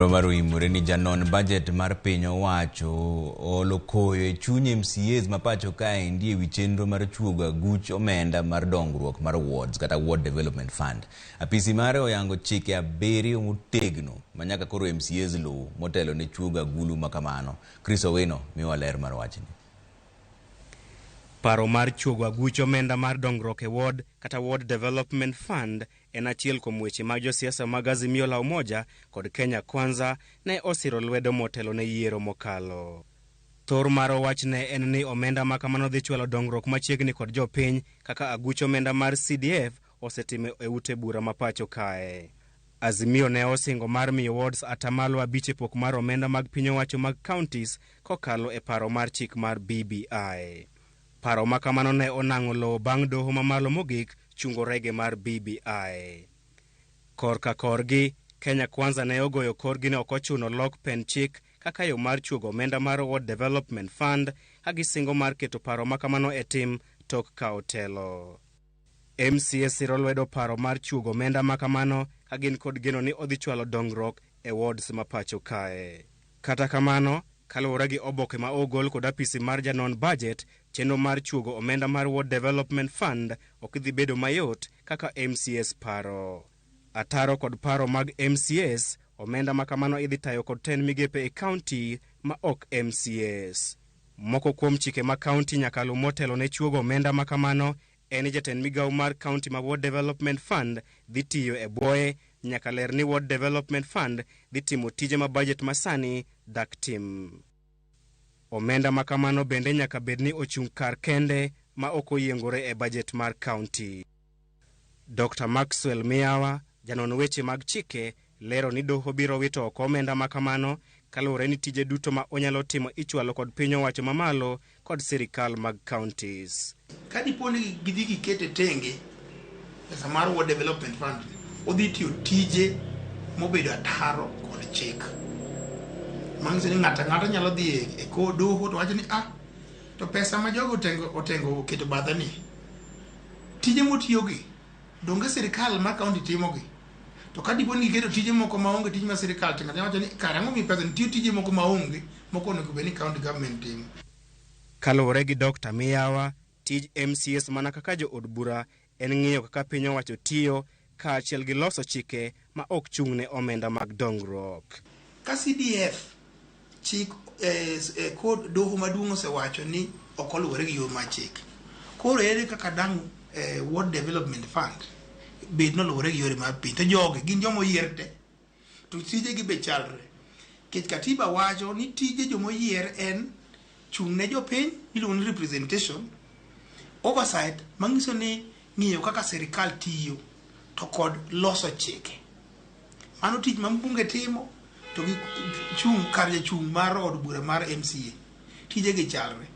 Romaru Mureni janon budget mar piny owacho olo koyo e chuny MCAs mapacho kae ndie wi chenro mar chuogo aguch omenda mar dongruok mar wards kata ward development fund. Apisi mare oyango chike abiriyo motegno manyaka koro MCAs luw motelo ne chuogo agulu makamano. Chris Owino miwa ler mar wachni. Paro mar chuogo aguch omenda mar dongruok e ward kata ward development fund en achiel kuom weche mag josiasa mag Azimio la Umoja kod Kenya Kwanza ne osiro lwedo motelo ne yiero mokalo. Thor mar wach ne en ni omenda makamano dhi chwalo dongruok machiegni kod jopiny kaka aguch omenda mar CDF osetime e ute bura mapacho kae. Azimio ne osingo mar miyo wards atamalo 5 pok mar omenda mag piny owacho mag counties kokalo e paro mar chik mar BBI. Paro makamano ne onang'o lowo bang' doho mamalo mogik chungo rege mar BBI. Korka korgi, Kenya Kwanza ne ogoyo korgi ne okochuno lok pen chik kaka yo mar chuogo omenda mar Ward Development Fund hagisingo mar keto paro makamano e tim tok ka otelo. MCA siro lwedo paro mar chuogo omenda makamano hagin kod geno ni odhi chwalo dongruok e wards mapacho kae. Kata kamano, kaluwore gi oboke ma ogol kod apisi mar janon budget, chenro mar chuogo omenda mar Ward Development Fund ok dhi bedo mayot kaka MCAs paro. Ataro kod paro mag MCAs, omenda makamano idhi tayo kod 10 migepe e county ma ok MCAs. Moko kuom chike ma county nyaka luw motelo ne chuogo omenda makamano en jatend migawo mar county ma Ward Development Fund dhi tiyo e bwoye nyaka ler ni Ward Development Fund dhi timo tije ma budget masani dak tim. Omenda makamano bende nyaka bedni ochung' kar kende ma ok oyiengore e budget mar county. Dr. Maxwell Miyawa, janon weche mag chike, lero ni doho biro wito oko omenda makamano kaluwore ni tije duto ma onyalo timo ichwalo kod piny owacho mamalo kod sirikal mag counties. Kadiponi gidhi gikete tenge pesa mar Ward Development Fund odhi tiyo tije mobedo ataro kod chik. Mang'ise ni ng'ata nyalo dhi e doho to wacho ni to pesa ma jogo otengo keto badhani tije motiyogi donge sirikal ma county timogi. To kadiponi giketo tije moko maonge tije ma sirikal timo wacho ni karang'o mi pesa nitie tije moko maonge moko onego bed ni county government timo. Kaluwore gi Dr. Miyawa, tij MCAs mana kaka jo od bura en ng'iyo kaka piny owacho tiyo kaachiel gi loso chike ma ok chung' ne omenda mag dongruok. Ka CDF chik kod doho maduong' osewacho ni ok oluwore gi yo mar chik. Koro ere kaka dang' Ward Development Fund bed noluwore gi yore mar piny. To jogi gin jomo yier te. To tije gi be chalre. Kech katiba wacho ni tije jomo yier en chung' ne jopiny iluongo ni representation, oversight mang'iso ni ng'iyo kaka sirikal tiyo to kod loso chike. Mano tich ma mbunge timo to gi chung' kar jachung' mar od bura mar MCA. Tije gi chalre.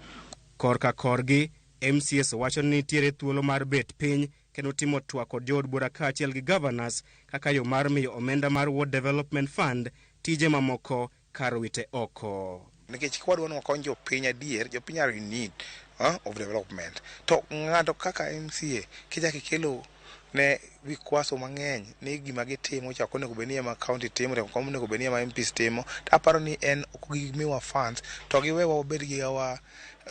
Korka korgi, MCAs wacho ni nitiere thuolo mar bet piny kendo timo twak kod jo od bura kaachiel gi governors kaka yo mar miyo omenda mar Ward Development Fund tije mamoko kar wite oko. Nikech kwadwa ni wakony jopiny adier, jopiny are in need of development. To ng'ato kaka MCA kijaki kelo ne vikwaso mang'eny ni gima gitimo chako onego bedni ema county timo to onego bedni ema MPs timo. Aparo ni en ok gimiwa funds to giwewa wabed gi our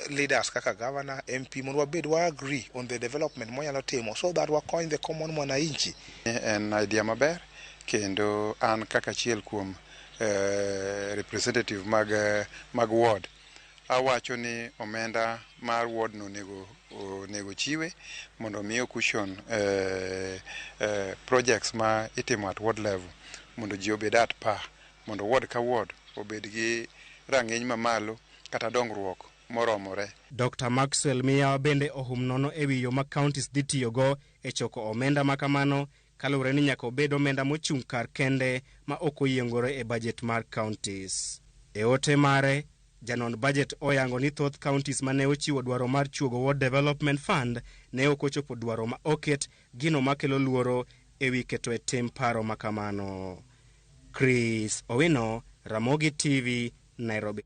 leaders kaka governor, MP mondo wabed wa agree on the development monyalo timo so that wakony the common mwananchi. En idea maber kendo an kaka achiel kuom representative mag ward awacho ni omenda mar ward no nego chiwe mondo miyo cushion projects ma itimo at ward level mondo ji obed at par mondo ward ka ward obed gi rang'iny mamalo kata dongruok moromore. Dr. Maxwell Miyawa bende ohum nono e wi yo ma counties dhi tiyogo e choko omenda makamano kaluwore ni nyaka obed omenda mochung' kar kende ma ok oyiengore e budget mar counties. E ote mare, janon budget oyango ni thoth counties mane ochiwo dwaro mar chuogo Ward Development Fund ne ok ochopo dwaro ma oket gino makelo luoro e wi keto e tim paro makamano. Chris Owino, Ramogi TV, Nairobi.